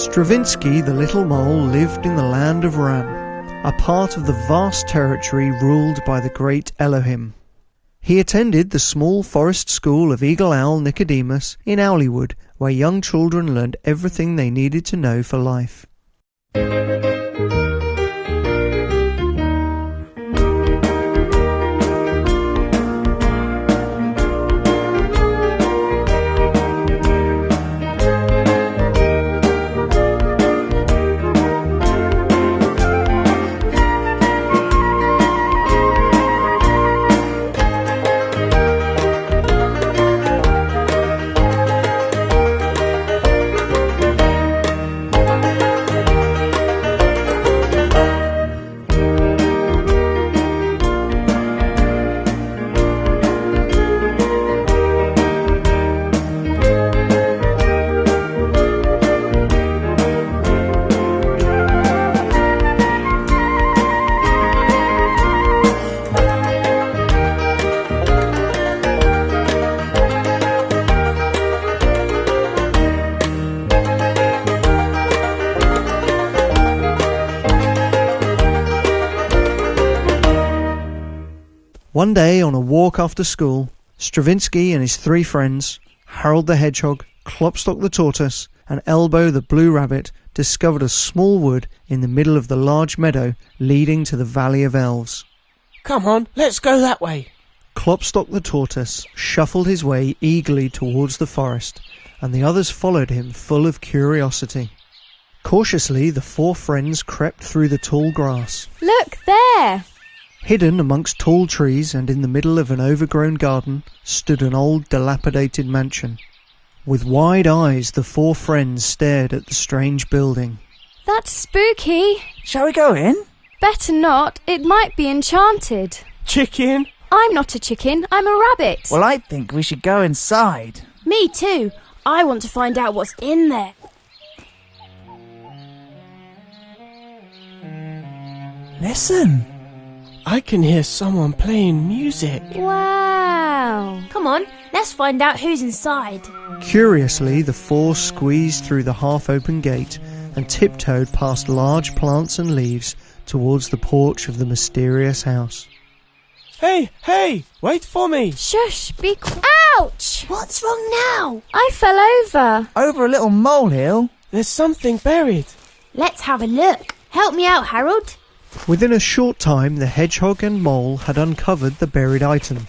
Stravinsky the little mole lived in the land of Ram, a part of the vast territory ruled by the great Elohim. He attended the small forest school of Eagle Owl Nicodemus in Owlywood, where young children learned everything they needed to know for life. One day, on a walk after school, Stravinsky and his three friends, Harold the Hedgehog, Klopstock the Tortoise, and Elbow the Blue Rabbit, discovered a small wood in the middle of the large meadow leading to the Valley of Elves. Come on, let's go that way. Klopstock the Tortoise shuffled his way eagerly towards the forest, and the others followed him full of curiosity. Cautiously, the four friends crept through the tall grass. Look there! Hidden amongst tall trees and in the middle of an overgrown garden stood an old dilapidated mansion. With wide eyes the four friends stared at the strange building. That's spooky. Shall we go in? Better not, it might be enchanted. Chicken? I'm not a chicken, I'm a rabbit. Well, I think we should go inside. Me too. I want to find out what's in there. Listen. I can hear someone playing music. Wow. Come on, let's find out who's inside. Curiously, the four squeezed through the half-open gate and tiptoed past large plants and leaves towards the porch of the mysterious house. Hey, wait for me. Shush, be quiet. Ouch! What's wrong now? I fell over. Over a little molehill. There's something buried. Let's have a look. Help me out, Harold. Within a short time, the hedgehog and mole had uncovered the buried item.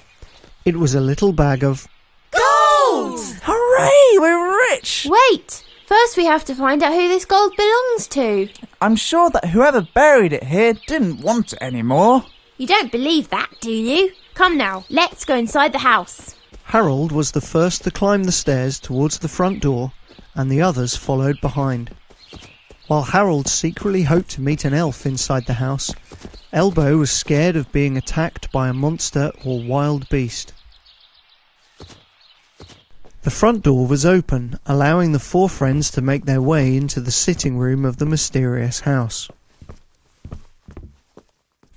It was a little bag of gold! Hooray, we're rich! Wait! First we have to find out who this gold belongs to. I'm sure that whoever buried it here didn't want it anymore. You don't believe that, do you? Come now, let's go inside the house. Harold was the first to climb the stairs towards the front door, and the others followed behind. While Harold secretly hoped to meet an elf inside the house, Elbow was scared of being attacked by a monster or wild beast. The front door was open, allowing the four friends to make their way into the sitting room of the mysterious house.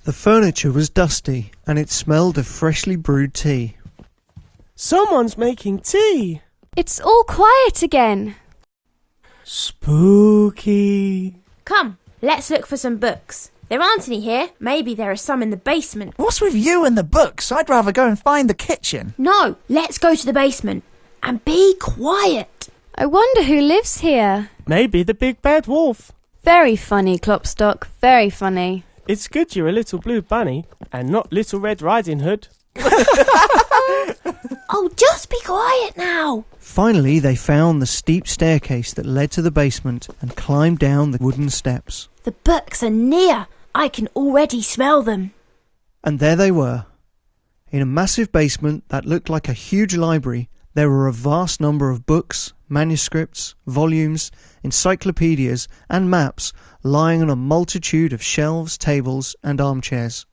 The furniture was dusty, and it smelled of freshly brewed tea. Someone's making tea. It's all quiet again. Spooky. Come, let's look for some books. There aren't any here. Maybe there are some in the basement. What's with you and the books? I'd rather go and find the kitchen. No, let's go to the basement. And be quiet. I wonder who lives here. Maybe the big bad wolf. Very funny, Klopstock, very funny. It's good you're a little blue bunny and not Little Red Riding Hood. Oh, just be quiet now. Finally, they found the steep staircase that led to the basement and climbed down the wooden steps. The books are near. I can already smell them. And there they were. In a massive basement that looked like a huge library, there were a vast number of books, manuscripts, volumes, encyclopedias, and maps lying on a multitude of shelves, tables, and armchairs.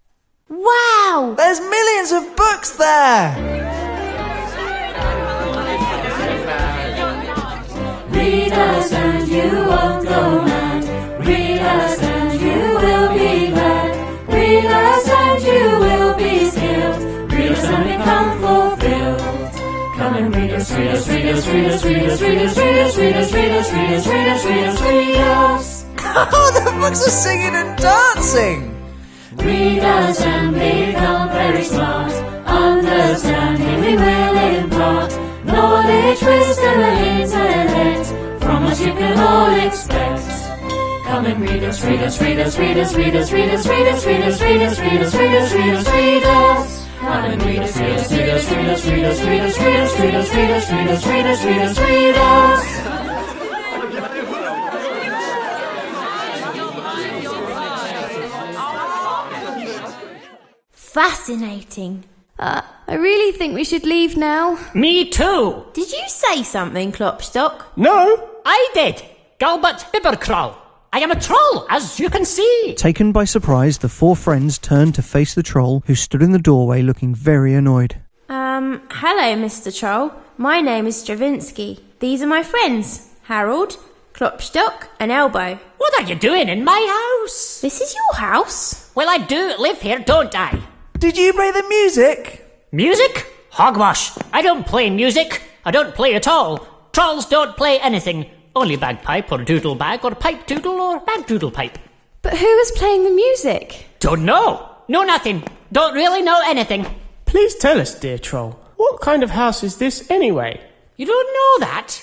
Wow! There's millions of books there! Read us and you won't go mad. Read us and you will be glad. Read us and you will be skilled. Read us and become fulfilled. Come and read us, read us, read us, read us, read us, read us, read us, read us, read us, read us, read us, read us, read us. Oh, the books are singing and dancing! Read us and become very smart. Understanding we will impart. Knowledge, wisdom and intellect. From us you can all expect. Come and read us, read us, read us, read us, read us, read us, read us, read us, read us, read us, read us, read us, read us. Come and read us, read us, read us, read us, read us, read us, read us, read us, read us, read us, read us, read us, read us. Fascinating. I really think we should leave now. Me too. Did you say something, Klopstock? No. I did. Gilbert Bibbercrawl. I am a troll, as you can see. Taken by surprise, the four friends turned to face the troll, who stood in the doorway looking very annoyed. Hello, Mr. Troll. My name is Stravinsky. These are my friends, Harold, Klopstock and Elbow. What are you doing in my house? This is your house? Well, I do live here, don't I? Did you play the music? Music? Hogwash. I don't play music. I don't play at all. Trolls don't play anything. Only bagpipe or doodle bag or pipe doodle or bag doodle pipe. But who was playing the music? Don't know. Know nothing. Don't really know anything. Please tell us, dear troll. What kind of house is this anyway? You don't know that?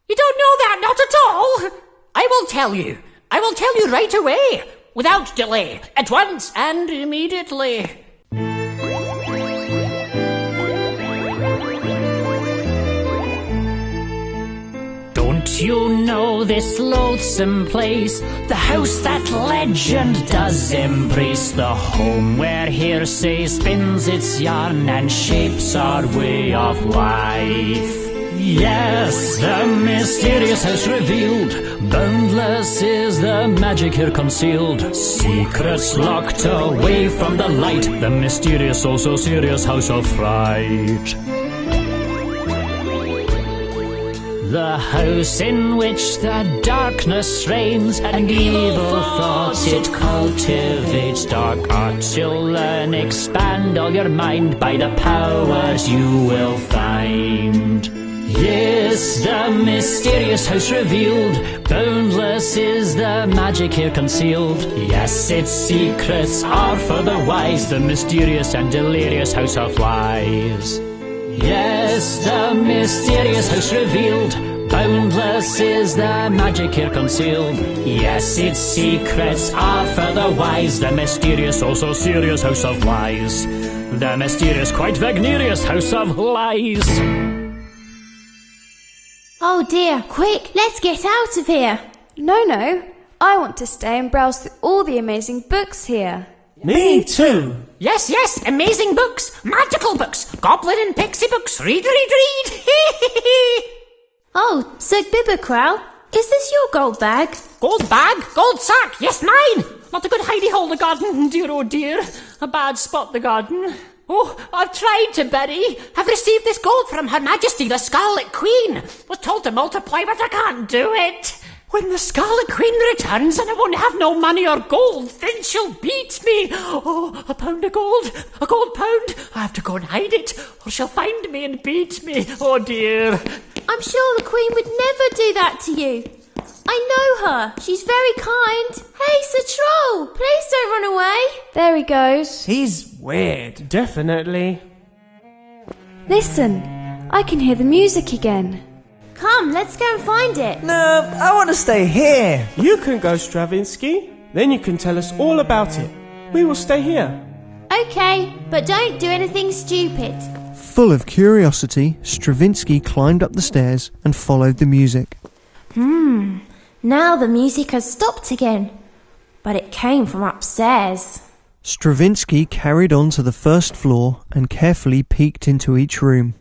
You don't know that, not at all? I will tell you. I will tell you right away. Without delay. At once and immediately. Don't you know this loathsome place? The house that legend does embrace. The home where hearsay spins its yarn and shapes our way of life. Yes, the mysterious house revealed. Boundless is the magic here concealed. Secrets locked away from the light. The mysterious, oh so serious house of fright. The house in which the darkness reigns, and evil thoughts it cultivates. Dark arts you'll learn, expand all your mind by the powers you will find. Yes, the mysterious house revealed. Boundless is the magic here concealed. Yes, its secrets are for the wise. The mysterious and delirious house of lies. Yes, the mysterious house revealed. Boundless is the magic here concealed. Yes, its secrets are for the wise. The mysterious, oh so serious house of lies. The mysterious, quite Wagnerius house of lies. Oh dear, quick, let's get out of here. No. I want to stay and browse through all the amazing books here. Me too. Yes, amazing books, magical books, goblin and pixie books, read. Oh, Sir Bibbercrow, is this your gold bag? Gold bag, gold sack, yes mine. Not a good hidey hole the garden, dear oh dear. A bad spot the garden. Oh, I've tried to bury. I've received this gold from Her Majesty the Scarlet Queen. Was told to multiply, but I can't do it. When the Scarlet Queen returns and I won't have no money or gold, then she'll beat me. Oh, a pound of gold, a gold pound. I have to go and hide it, or she'll find me and beat me. Oh dear. I'm sure the Queen would never do that to you. I know her. She's very kind. Hey, Sir Troll, please don't run away. There he goes. He's weird. Definitely. Listen, I can hear the music again. Come, let's go and find it. No, I want to stay here. You can go, Stravinsky. Then you can tell us all about it. We will stay here. Okay, but don't do anything stupid. Full of curiosity, Stravinsky climbed up the stairs and followed the music. Now the music has stopped again, but it came from upstairs. Stravinsky carried on to the first floor and carefully peeked into each room.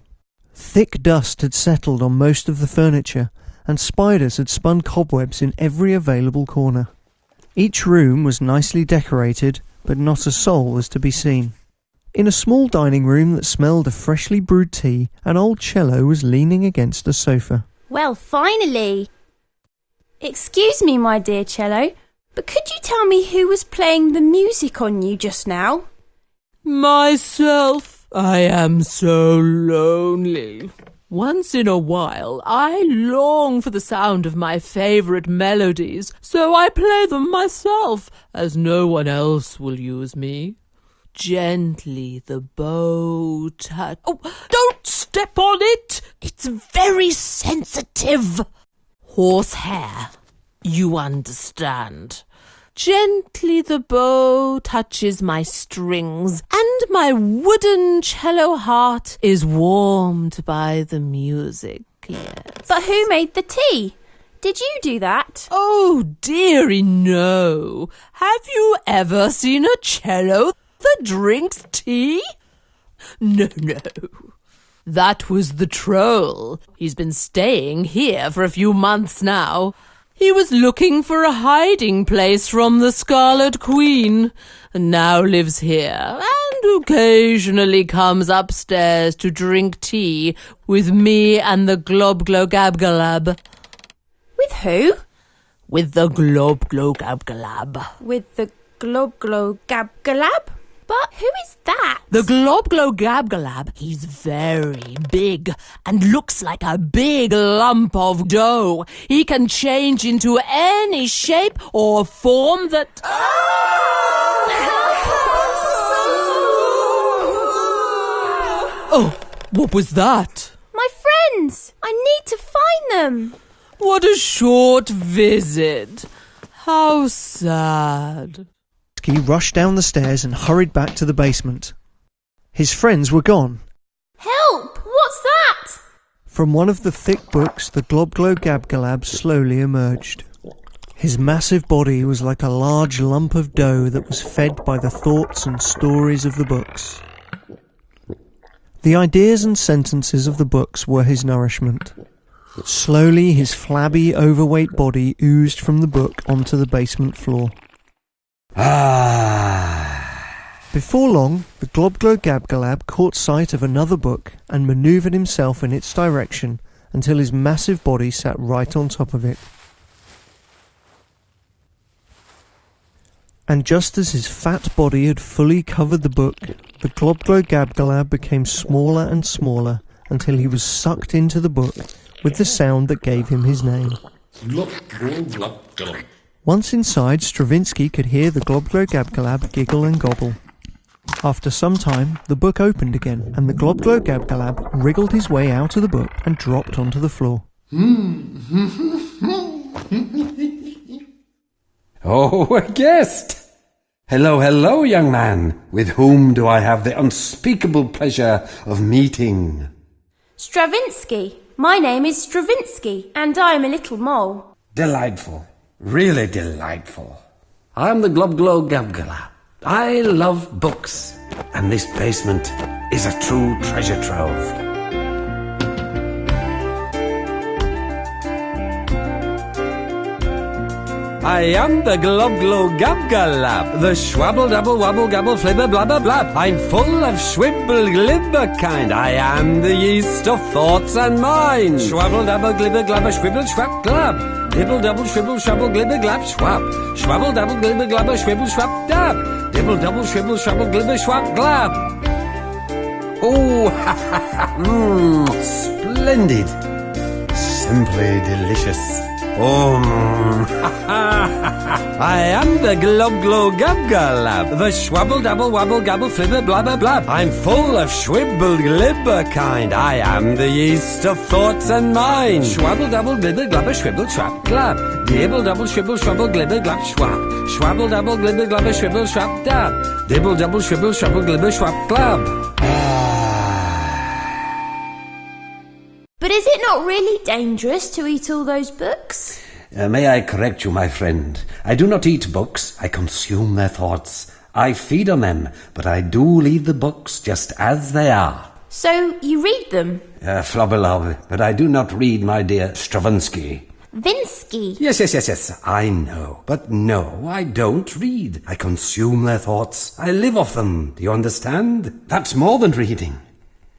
Thick dust had settled on most of the furniture, and spiders had spun cobwebs in every available corner. Each room was nicely decorated, but not a soul was to be seen. In a small dining room that smelled of freshly brewed tea, an old cello was leaning against a sofa. Well, finally. Excuse me, my dear cello, but could you tell me who was playing the music on you just now? Myself. I am so lonely. Once in a while, I long for the sound of my favourite melodies, so I play them myself, as no one else will use me. Gently the bow touch... Oh, don't step on it! It's very sensitive. Horsehair, you understand. Gently the bow touches my strings, and my wooden cello heart is warmed by the music, yes. But who made the tea? Did you do that? Oh, dearie, no. Have you ever seen a cello that drinks tea? No. That was the troll. He's been staying here for a few months now. He was looking for a hiding place from the Scarlet Queen, and now lives here, and occasionally comes upstairs to drink tea with me and the Glob-Glo-Gab-Galab. With who? With the Glob-Glo-Gab-Galab. With the Glob-Glo-Gab-Galab? But who is that? The Glob-Glo-Gab-Galab, he's very big and looks like a big lump of dough. He can change into any shape or form that... Oh, what was that? My friends! I need to find them. What a short visit. How sad. He rushed down the stairs and hurried back to the basement. His friends were gone. Help! What's that? From one of the thick books, the Glob-Glo-Gab-Galab slowly emerged. His massive body was like a large lump of dough that was fed by the thoughts and stories of the books. The ideas and sentences of the books were his nourishment. Slowly, his flabby, overweight body oozed from the book onto the basement floor. Before long, the Glob-Glo-Gab-Galab caught sight of another book and manoeuvred himself in its direction until his massive body sat right on top of it. And just as his fat body had fully covered the book, the Glob-Glo-Gab-Galab became smaller and smaller until he was sucked into the book with the sound that gave him his name. Once inside, Stravinsky could hear the Glob-Glo-Gab-Galab giggle and gobble. After some time, the book opened again, and the Glob-Glo-Gab-Galab wriggled his way out of the book and dropped onto the floor. Oh, a guest! Hello, young man. With whom do I have the unspeakable pleasure of meeting? Stravinsky. My name is Stravinsky, and I'm a little mole. Delightful. Really delightful. I'm the Glob-Glo-Gab-Galab. I love books, and this basement is a true treasure trove. I am the Glob-Glo-Gab-Galab, the schwabble-dabble-wabble-gabble-flibber-blabber-blab. I'm full of schwibble-glibber-kind. I am the yeast of thoughts and mind. Schwabble-dabble-glibber-glabber-schwibble-schwab-glab. Dibble-double-shwibble-shwabble-glibber-glab, Schwab-double-glibber-glabber-schwibble-schwab-dab. Dibble-double-shwibble-shwabble-glibber-schwab-glab. Oh, ha ha ha, splendid. Simply delicious. Oh, I am the Glob-Glo-Gab-Galab, the schwabble-dabble-wabble-gabble-flibber-blabber-blab. I'm full of schwibble-glibber-kind. I am the yeast of thoughts and mind. Schwabble-dabble-glibber-glabber-schwibble-schwab-glab. Dibble-double-shwibble-shwabble-glibber-glab-schwab. Schwabble-dabble-glibber-glabber-schwibble-schwab-dab. Dibble-double-shwibble-shwabble-glibber-schwab-glab. But is it not really dangerous to eat all those books? May I correct you, my friend? I do not eat books, I consume their thoughts. I feed on them, but I do leave the books just as they are. So you read them? Flobbelob, but I do not read, my dear Stravinsky. Vinsky? Yes, I know. But no, I don't read. I consume their thoughts. I live off them. Do you understand? That's more than reading.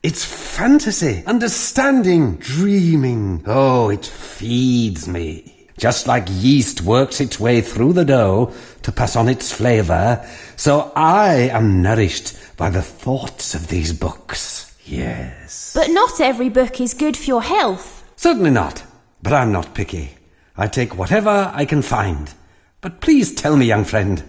It's fantasy, understanding, dreaming. Oh, it feeds me. Just like yeast works its way through the dough to pass on its flavour, so I am nourished by the thoughts of these books. Yes. But not every book is good for your health. Certainly not. But I'm not picky. I take whatever I can find. But please tell me, young friend,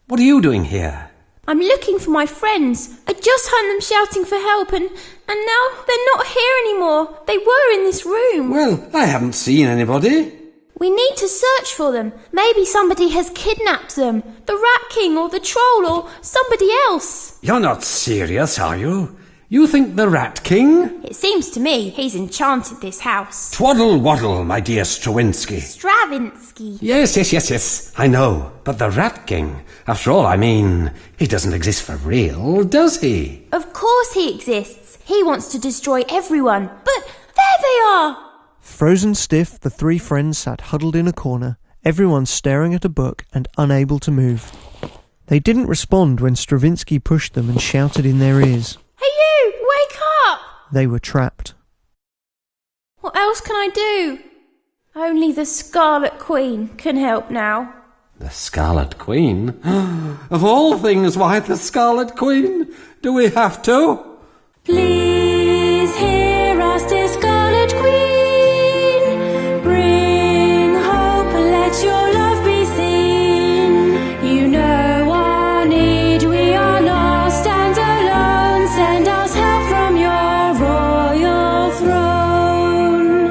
what are you doing here? I'm looking for my friends. I just heard them shouting for help and now they're not here anymore. They were in this room. Well, I haven't seen anybody. We need to search for them. Maybe somebody has kidnapped them. The Rat King or the Troll or somebody else. You're not serious, are you? You think the Rat King? It seems to me he's enchanted this house. Twaddle waddle, my dear Stravinsky. Stravinsky. Yes, I know. But the Rat King, after all, I mean, he doesn't exist for real, does he? Of course he exists. He wants to destroy everyone. But there they are. Frozen stiff, the three friends sat huddled in a corner, everyone staring at a book and unable to move. They didn't respond when Stravinsky pushed them and shouted in their ears. Hey you, wake up! They were trapped. What else can I do? Only the Scarlet Queen can help now. The Scarlet Queen? Of all things, why the Scarlet Queen? Do we have to? Please hear us, dear Scarlet Queen. Bring hope and let your love be seen. You know our need, we are lost and alone. Send us help from your royal throne.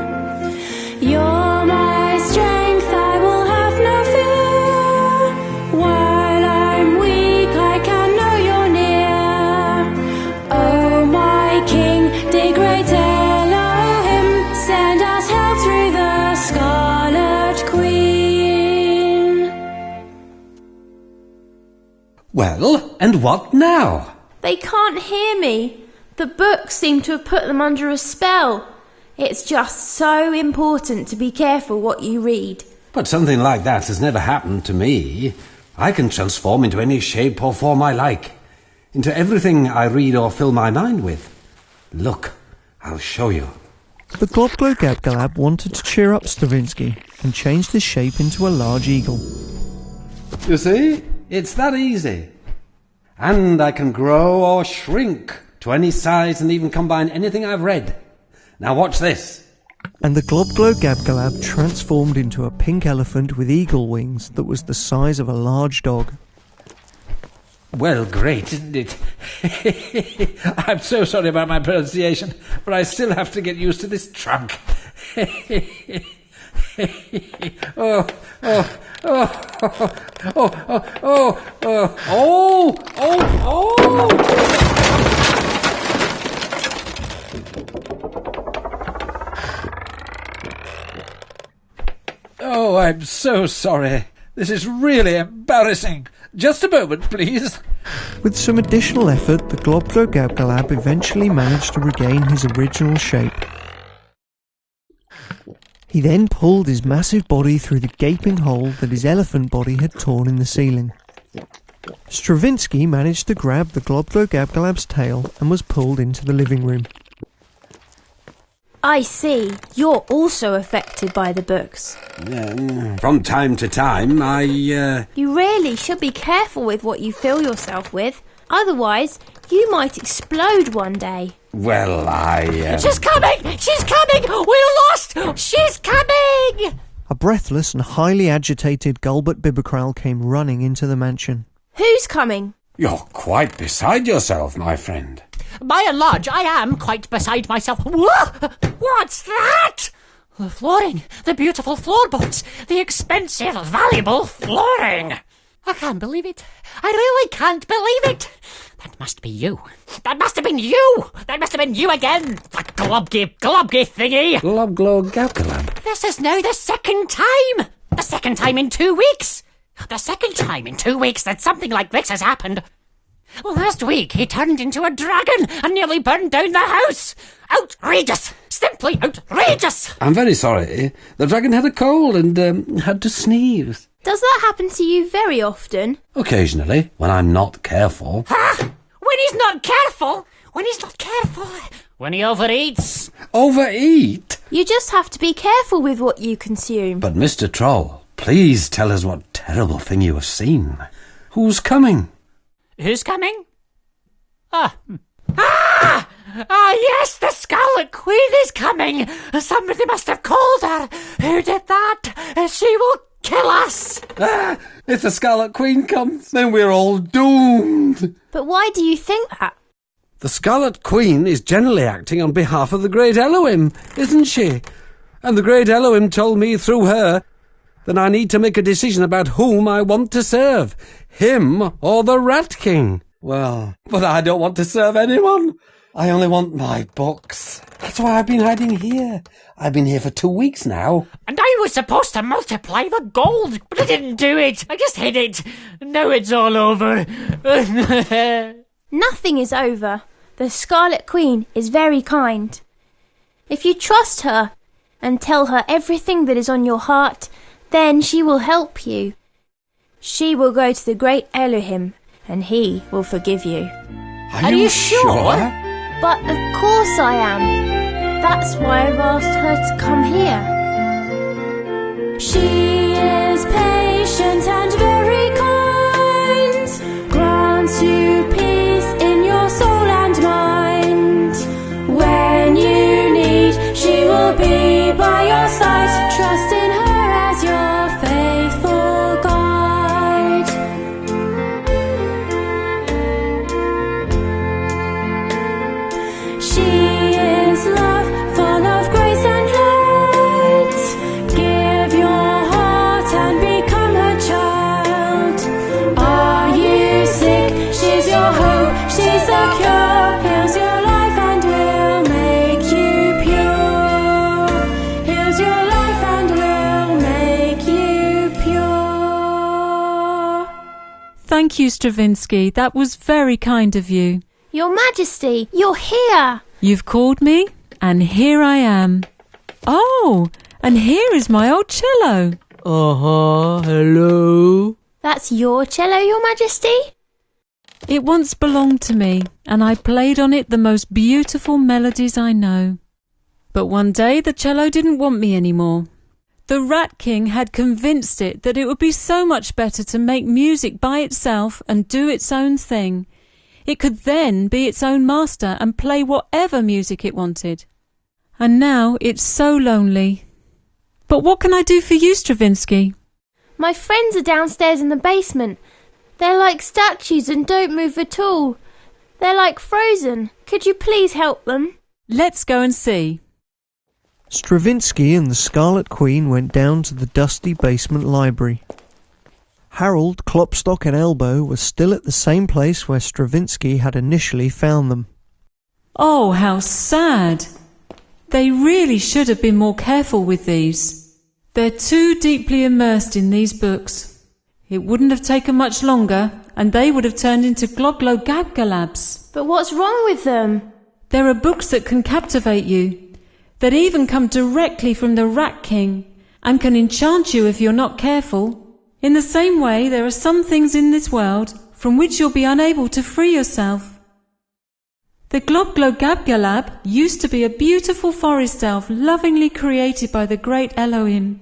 You're my strength, I will have no fear. While I'm weak, I can know you're near. Oh, my King, dear great Elohim, send us help through the Scarlet Queen. Well, and what now? They can't hear me. The books seem to have put them under a spell. It's just so important to be careful what you read. But something like that has never happened to me. I can transform into any shape or form I like. Into everything I read or fill my mind with. Look, I'll show you. The Globglogabgalab wanted to cheer up Stravinsky and changed his shape into a large eagle. You see? It's that easy. And I can grow or shrink to any size and even combine anything I've read. Now watch this. And the Globglogabgalab transformed into a pink elephant with eagle wings that was the size of a large dog. Well, great, isn't it? I'm so sorry about my pronunciation, but I still have to get used to this trunk. Oh, I'm so sorry. This is really embarrassing. Just a moment, please. With some additional effort, the Globglogabgalab eventually managed to regain his original shape. He then pulled his massive body through the gaping hole that his elephant body had torn in the ceiling. Stravinsky managed to grab the Globglogabgalab's tail and was pulled into the living room. I see. You're also affected by the books. From time to time, You really should be careful with what you fill yourself with. Otherwise, you might explode one day. Well, She's coming! She's coming! We're lost! She's coming! A breathless and highly agitated Gulbert Bibberkrall came running into the mansion. Who's coming? You're quite beside yourself, my friend. By and large, I am quite beside myself. Whoa! What's that? The flooring, the beautiful floorboards, the expensive, valuable flooring. I can't believe it. I really can't believe it. That must be you. That must have been you. That must have been you again. That globgy thingy. Globglogabgalab. This is now the second time. The second time in 2 weeks. The second time in 2 weeks that something like this has happened. Last week he turned into a dragon and nearly burned down the house. Outrageous! Simply outrageous! I'm very sorry. The dragon had a cold and had to sneeze. Does that happen to you very often? Occasionally, when I'm not careful. When he's not careful? When he's not careful? When he overeats? Overeat? You just have to be careful with what you consume. But Mr. Troll, please tell us what terrible thing you have seen. Who's coming? Who's coming? Ah, yes, the Scarlet Queen is coming. Somebody must have called her. Who did that? She will kill us. If the Scarlet Queen comes, then we're all doomed. But why do you think that? The Scarlet Queen is generally acting on behalf of the Great Elohim, isn't she? And the Great Elohim told me through her that I need to make a decision about whom I want to serve, him or the Rat King. Well, but I don't want to serve anyone. I only want my books. That's why I've been hiding here. I've been here for 2 weeks now. And I was supposed to multiply the gold, but I didn't do it. I just hid it. Now it's all over. Nothing is over. The Scarlet Queen is very kind. If you trust her and tell her everything that is on your heart, then she will help you. She will go to the Great Elohim, and he will forgive you. Are you sure? But of course I am. That's why I've asked her to come here. She is patient and very kind, grants you peace in your soul and mind. When you need, she will be by your side. Trust in her as your faithful guide. She is love, full of grace and light. Give your heart and become her child. Are you sick? She's your hope, she's the cure. Heals your life and will make you pure. Heals your life and will make you pure. Thank you, Stravinsky. That was very kind of you. Your Majesty, you're here. You've called me, and here I am. Oh, and here is my old cello. Hello. That's your cello, Your Majesty? It once belonged to me, and I played on it the most beautiful melodies I know. But one day the cello didn't want me anymore. The Rat King had convinced it that it would be so much better to make music by itself and do its own thing. It could then be its own master and play whatever music it wanted. And now it's so lonely. But what can I do for you, Stravinsky? My friends are downstairs in the basement. They're like statues and don't move at all. They're like frozen. Could you please help them? Let's go and see. Stravinsky and the Scarlet Queen went down to the dusty basement library. Harold, Klopstock and Elbow were still at the same place where Stravinsky had initially found them. Oh, how sad! They really should have been more careful with these. They're too deeply immersed in these books. It wouldn't have taken much longer, and they would have turned into gloglo-gabgalabs. But what's wrong with them? There are books that can captivate you, that even come directly from the Rat King, and can enchant you if you're not careful. In the same way, there are some things in this world from which you'll be unable to free yourself. The Globglogabgalab used to be a beautiful forest elf lovingly created by the great Elohim.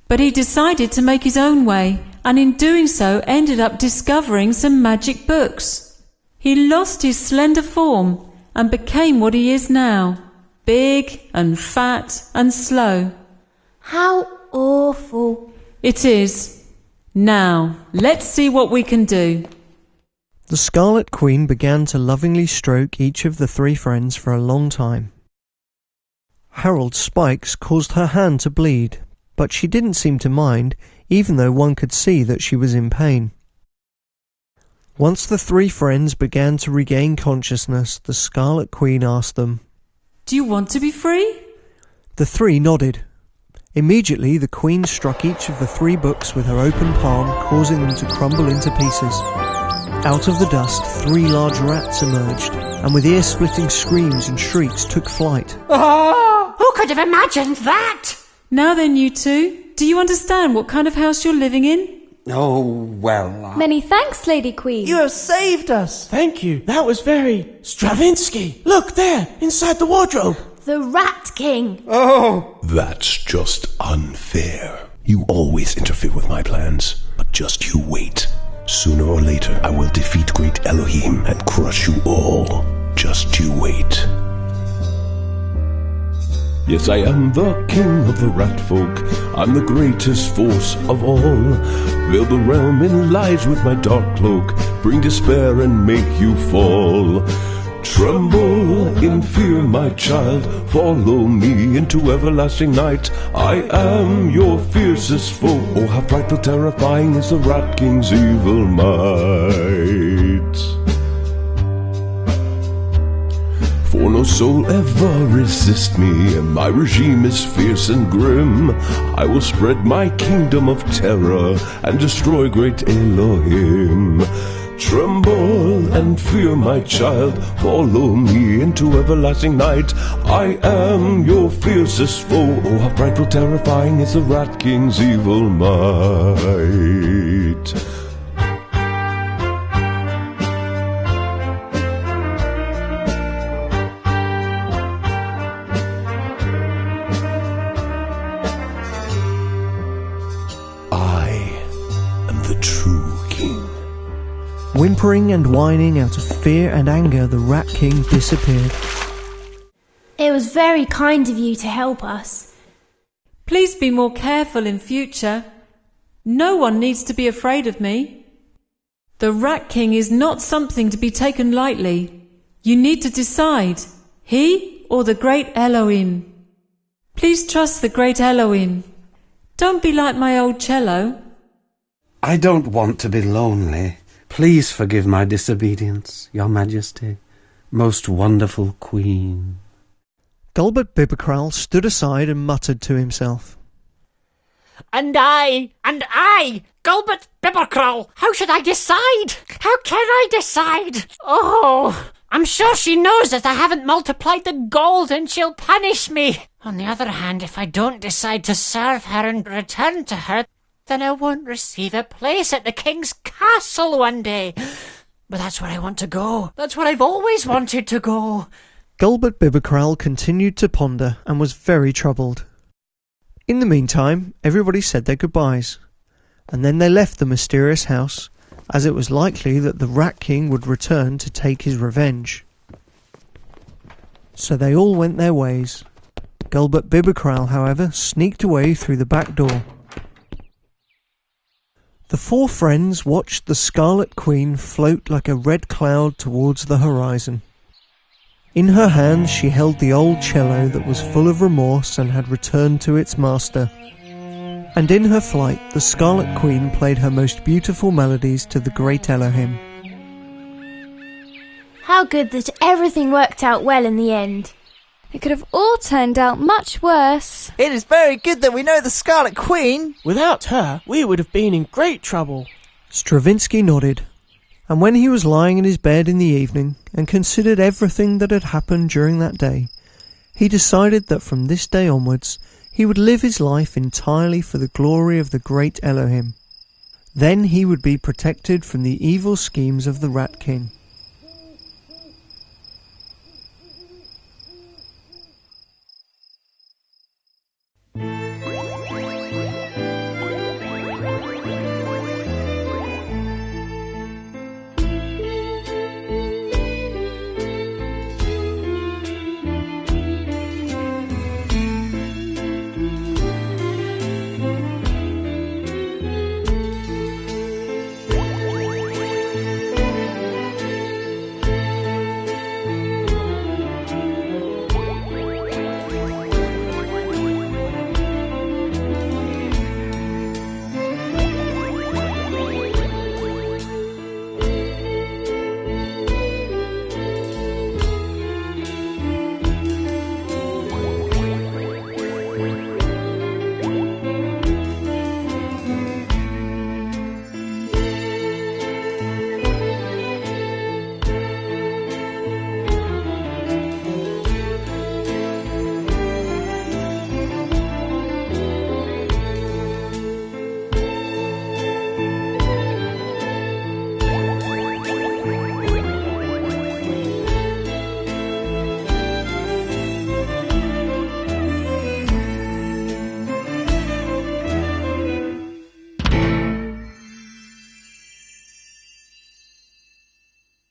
But he decided to make his own way, and in doing so ended up discovering some magic books. He lost his slender form and became what he is now, big and fat and slow. How awful. It is. Now, let's see what we can do. The Scarlet Queen began to lovingly stroke each of the three friends for a long time. Harold's spikes caused her hand to bleed, but she didn't seem to mind, even though one could see that she was in pain. Once the three friends began to regain consciousness, the Scarlet Queen asked them, "Do you want to be free?" The three nodded. Immediately, the Queen struck each of the three books with her open palm, causing them to crumble into pieces. Out of the dust, three large rats emerged, and with ear-splitting screams and shrieks took flight. Oh, who could have imagined that? Now then, you two, do you understand what kind of house you're living in? Oh, well... Many thanks, Lady Queen. You have saved us. Thank you. That was very... Stravinsky! Look there, inside the wardrobe. The Rat King. Oh! That's just unfair. You always interfere with my plans, but just you wait. Sooner or later, I will defeat Great Elohim and crush you all. Just you wait. Yes, I am the king of the rat folk. I'm the greatest force of all. Veil the realm in lies with my dark cloak. Bring despair and make you fall. Tremble in fear, my child. Follow me into everlasting night. I am your fiercest foe. Oh, how frightful, terrifying is the Rat King's evil might. For no soul ever resist me. My regime is fierce and grim. I will spread my kingdom of terror and destroy great Elohim. Tremble and fear, my child. Follow me into everlasting night. I am your fiercest foe. Oh, how frightful, terrifying is the Rat King's evil might. Whimpering and whining out of fear and anger, the Rat King disappeared. It was very kind of you to help us. Please be more careful in future. No one needs to be afraid of me. The Rat King is not something to be taken lightly. You need to decide, he or the great Elohim. Please trust the great Elohim. Don't be like my old cello. I don't want to be lonely. Please forgive my disobedience, Your Majesty, most wonderful Queen. Gulbert Bibberkrall stood aside and muttered to himself. And I, Gulbert Bibberkrall, how should I decide? How can I decide? Oh, I'm sure she knows that I haven't multiplied the gold and she'll punish me. On the other hand, if I don't decide to serve her and return to her, then I won't receive a place at the king's castle one day. But that's where I want to go. That's where I've always wanted to go. Gulbert Bibberkrall continued to ponder and was very troubled. In the meantime, everybody said their goodbyes, and then they left the mysterious house, as it was likely that the Rat King would return to take his revenge. So they all went their ways. Gulbert Bibberkrall, however, sneaked away through the back door. The four friends watched the Scarlet Queen float like a red cloud towards the horizon. In her hand she held the old cello that was full of remorse and had returned to its master. And in her flight the Scarlet Queen played her most beautiful melodies to the great Elohim. How good that everything worked out well in the end. It could have all turned out much worse. It is very good that we know the Scarlet Queen. Without her, we would have been in great trouble. Stravinsky nodded, and when he was lying in his bed in the evening and considered everything that had happened during that day, he decided that from this day onwards he would live his life entirely for the glory of the great Elohim. Then he would be protected from the evil schemes of the Rat King.